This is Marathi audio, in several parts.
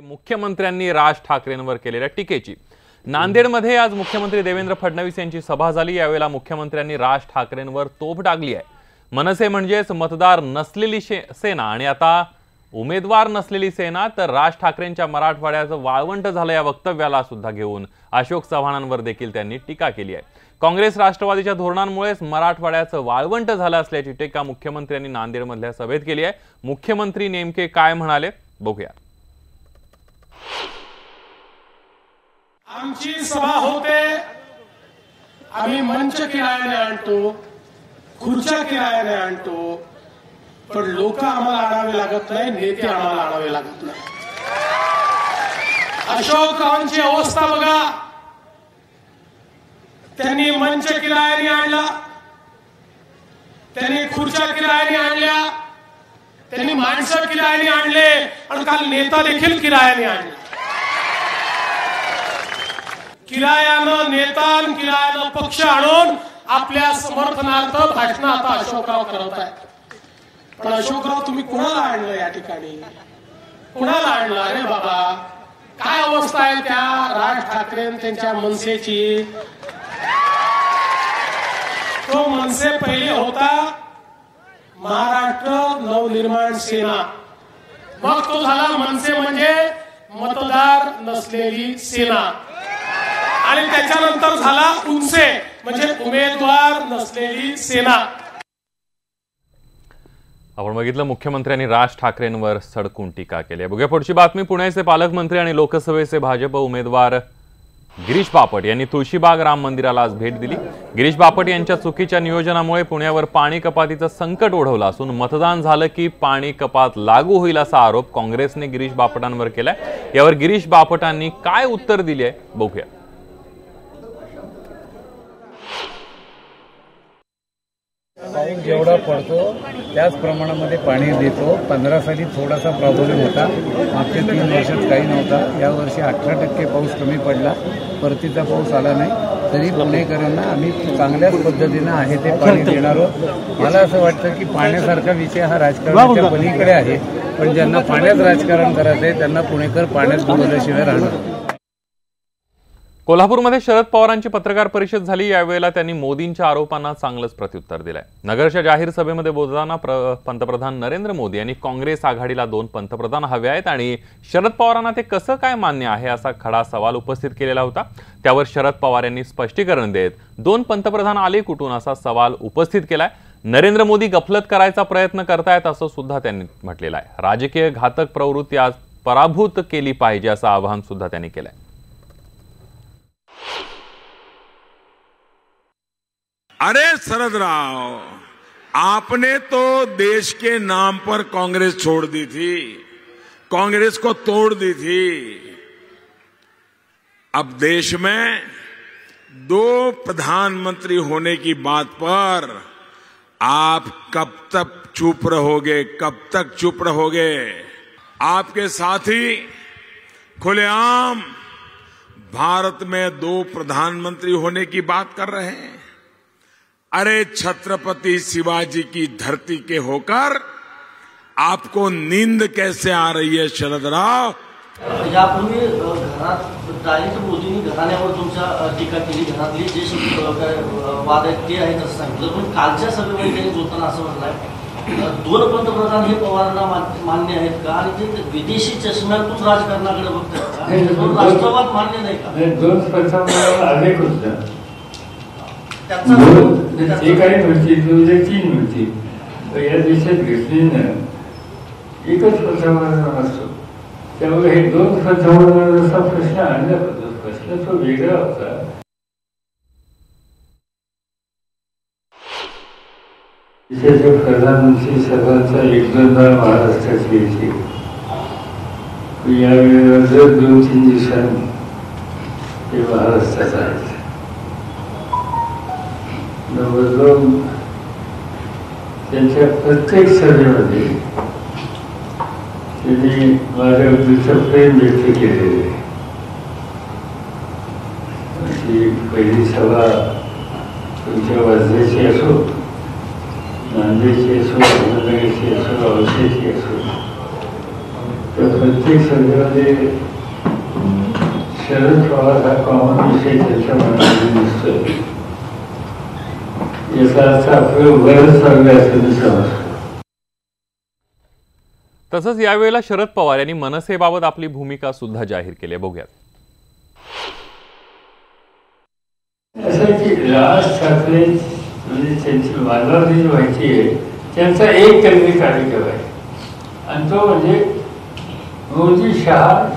मुख्यमंत्र्यांनी राज ठाकरेंवर केलेल्या टीकेची। नांदेडमध्ये आज मुख्यमंत्री देवेंद्र फडणवीस यांची सभा झाली। यावेळेला मुख्यमंत्र्यांनी राज ठाकरेंवर तोफ डागली आहे। मनसे म्हणजेच मतदार नसलेली सेना आणि आता उमेदवार नसलेली सेना, तर राज ठाकरेंच्या मराठवाड्याचं वाळवंट झालं या वक्तव्याला सुद्धा घेऊन अशोक चव्हाणांवर देखील त्यांनी टीका केली आहे। काँग्रेस राष्ट्रवादीच्या धोरणांमुळेच मराठवाड्याचं वाळवंट झालं असल्याची टीका मुख्यमंत्र्यांनी नांदेडमधल्या सभेत केली आहे। मुख्यमंत्री नेमके काय म्हणाले बघूया। आमची सभा होते, आम्ही मंच किरायाने आणतो, खुर्च्या किरायाने आणतो, पण लोक आम्हाला आणावे लागत नाही, नेते आम्हाला आणावे लागत नाही। अशोकरावांची अवस्था बघा, त्यांनी मंच किरायाने आणला, त्यांनी खुर्च्या किरायाने आणल्या, त्यांनी माणसं किरायाने आणले आणि काल नेता देखील किरायाने आणला। किरायानं नेता आणि किरायानं पक्ष आणून आपल्या समर्थनार्थ भाषण आता अशोकराव करत आहेत। पण अशोकराव, तुम्ही कोणाला आणलं या ठिकाणी? कोणाला आणलं? अरे बाबा, काय अवस्था आहे त्या राज ठाकरे त्यांच्या मनसेची। तो मनसे पहिले होता महाराष्ट्र नवनिर्माण सेना, मग तो झाला मनसे म्हणजे मतदार नसलेली सेना, आणि त्याच्यानंतर झाला उनसे म्हणजे उमेदवार नसलेली सेना। आपण बघितलं मुख्यमंत्र्यांनी राज ठाकरेंवर सडकून टीका केली। बघूया पुढची बातमी। पुण्याचे पालकमंत्री आणि लोकसभेचे भाजप उमेदवार गिरीश बापट यांनी तुळशीबाग राम मंदिराला आज भेट दिली। गिरीश बापट यांच्या चुकीच्या नियोजनामुळे पुण्यावर पाणी कपातीचं संकट ओढवलं असून मतदान झालं की पाणी कपात लागू होईल असा आरोप काँग्रेसने गिरीश बापटांवर केलाय। यावर गिरीश बापटांनी काय उत्तर दिले बघूया। पाऊस जेवढा पडतो त्याच प्रमाणामध्ये पाणी देतो। 15 साली थोडासा प्रॉब्लेम होता, मागच्या 3 वर्षात काही नव्हता। यावर्षी 18% पाऊस कमी पडला, परतीचा पाऊस आला नाही, तरी पुणेकरांना आम्ही चांगल्याच पद्धतीनं आहे ते पाणी देणार आहोत। मला असं वाटतं की पाण्यासारखा विषय हा राजकारणाच्या पलीकडे आहे, पण ज्यांना पाण्यात राजकारण करायचं आहे त्यांना पुणेकर पाण्यात बुडवल्याशिवाय राहणार। कोल्हापूरमध्ये शरद पवारांची पत्रकार परिषद झाली। यावेळेला त्यांनी मोदींच्या आरोपांना चांगलंच प्रत्युत्तर दिलंय। नगरच्या जाहीर सभेमध्ये बोलताना पंतप्रधान नरेंद्र मोदी यांनी काँग्रेस आघाडीला 2 पंतप्रधान हवे आहेत आणि शरद पवारांना ते कसं काय मान्य आहे असा खडा सवाल उपस्थित केलेला होता। त्यावर शरद पवार यांनी स्पष्टीकरण देत 2 पंतप्रधान आले कुठून असा सवाल उपस्थित केलाय। नरेंद्र मोदी गफलत करायचा प्रयत्न करतायत असं सुद्धा त्यांनी म्हटलेलं आहे। राजकीय घातक प्रवृत्ती आज पराभूत केली पाहिजे असं आवाहन सुद्धा त्यांनी केलंय। अरे शरद राव, आपने तो देश के नाम पर कांग्रेस छोड़ दी थी, कांग्रेस को तोड़ दी थी। अब देश में 2 प्रधानमंत्री होने की बात पर आप कब तक चुप रहोगे? कब तक चुप रहोगे? आपके साथी खुलेआम भारत में 2 प्रधानमंत्री होने की बात कर रहे हैं। अरे छत्रपति शिवाजी की धरती के होकर आपको नींद कैसे आ रही है शरद राव? यापूर्वी घरात मोदींनी घराण्यावर तुमच्या टीका केली, घरातली जे वाद आहेत ते आहेत असं सांगितलं, पण कालच्या सभेमध्ये त्यांनी बोलताना असं म्हटलंय 2 पंतप्रधान हे पवारांना मान्य आहेत का, आणि ते विदेशी चष्म्यातून राजकारणाकडे बघतात का? राष्ट्रवाद मान्य नाही का? 2 पंतप्रधान अनेक होत्या, एक आहे मिळतील 2003 मिळतील, या देशात घेतलेलं एकच पंतप्रधान असतो, त्यामुळे हे 2 पंतप्रधानांचा प्रश्न आणला होता। प्रश्न तो वेगळा होता। देशाचे प्रधानमंत्री सर्वांचा 1-2 वेळा महाराष्ट्रात येते, यावेळेला जर 2-3 दिवसांनी ते महाराष्ट्रात आहेत। त्यांच्या प्रत्येक सभेमध्ये त्यांनी माझ्याबद्दलचं प्रेम व्यक्त केलेले। पहिली सभा तुमच्या वर्ध्याची असो, नांदेडची असो, अहमदनगरची असो, औषधीची असो, तर प्रत्येक सभेमध्ये शरद पवार हा कॉमन विषय त्याच्या मनामध्ये दिसतोय. याचा अर्थ आपलं बरंच चाललंय असं मी समजतो. तसंच यावेळेला शरद पवार यांनी मनसेबाबत आपली भूमिका सुद्धा जाहीर केली. बघूयात. असं की राज ठाकरे म्हणजे त्यांची मला जी माहिती आहे त्यांचा एक कमी कार्यक्रम आहे आणि तो म्हणजे मोदी शहा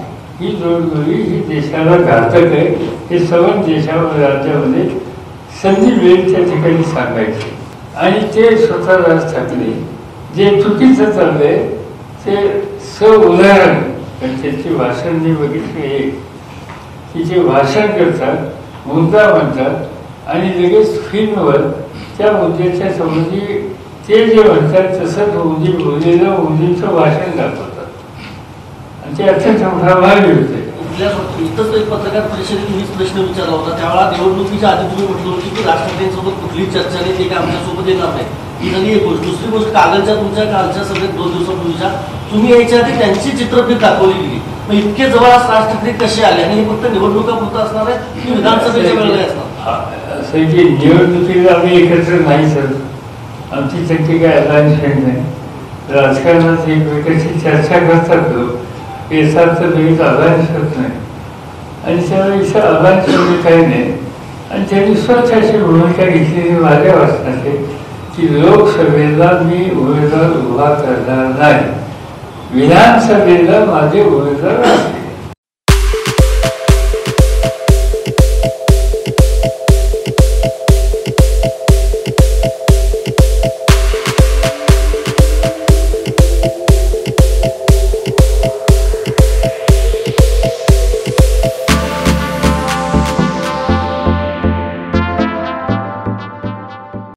ही जोडगोळी ही देशाला घातक आहे हे सर्व देशावर राज्यामध्ये संधी मिळेल त्या ठिकाणी सांगायचे. आणि ते स्वतः राज ठाकरे जे चुकीचं चाललंय ते उदाहरण त्यांची भाषण जे बघितले एक की जे भाषण करतात मुद्दा म्हणतात आणि लगेच फिल्मवर त्या मुद्द्याच्या संबंधी ते जे म्हणतात तसंच मोदी बोललेलं मोदींचं भाषण दाखवतात आणि ते अत्यंत मोठा भाग मिळते. इथंच एक पत्रकार परिषदेत मीच प्रश्न विचारला होता त्यावेळेला निवडणुकीच्या आधी तुम्ही म्हटलं होती की राज ठाकरेंसोबत कुठलीच चर्चा नाही ते काय आमच्यासोबत येणार नाही. ही झाली एक गोष्ट. दुसरी गोष्ट कालच्या तुमच्या सभेत 2 दिवसापूर्वीच्या तुम्ही यायच्या आधी त्यांची चित्रफित दाखवली गेली. मग इतके जवळ राज ठाकरे कसे आले आणि हे फक्त निवडणुकापुरतं असणार आहे की विधानसभेच्या वेळेला असणार? असं की निवडणुकीला आम्ही एकत्र नाही सर. आमची त्यांची काय अलायन्समेंट नाही. राजकारणात एकमेकांची चर्चा करतात लोक याचा अर्थ लगेच अलायन्स होत नाही आणि त्यावेळी इथं अलायन्स म्हणजे काही नाही. आणि त्यांनी स्वच्छ अशी भूमिका घेतलेली माझ्या वाचनाचे की लोकसभेला मी उमेदवार उभा करणार नाही, विधानसभेला माझे उमेदवार असतील.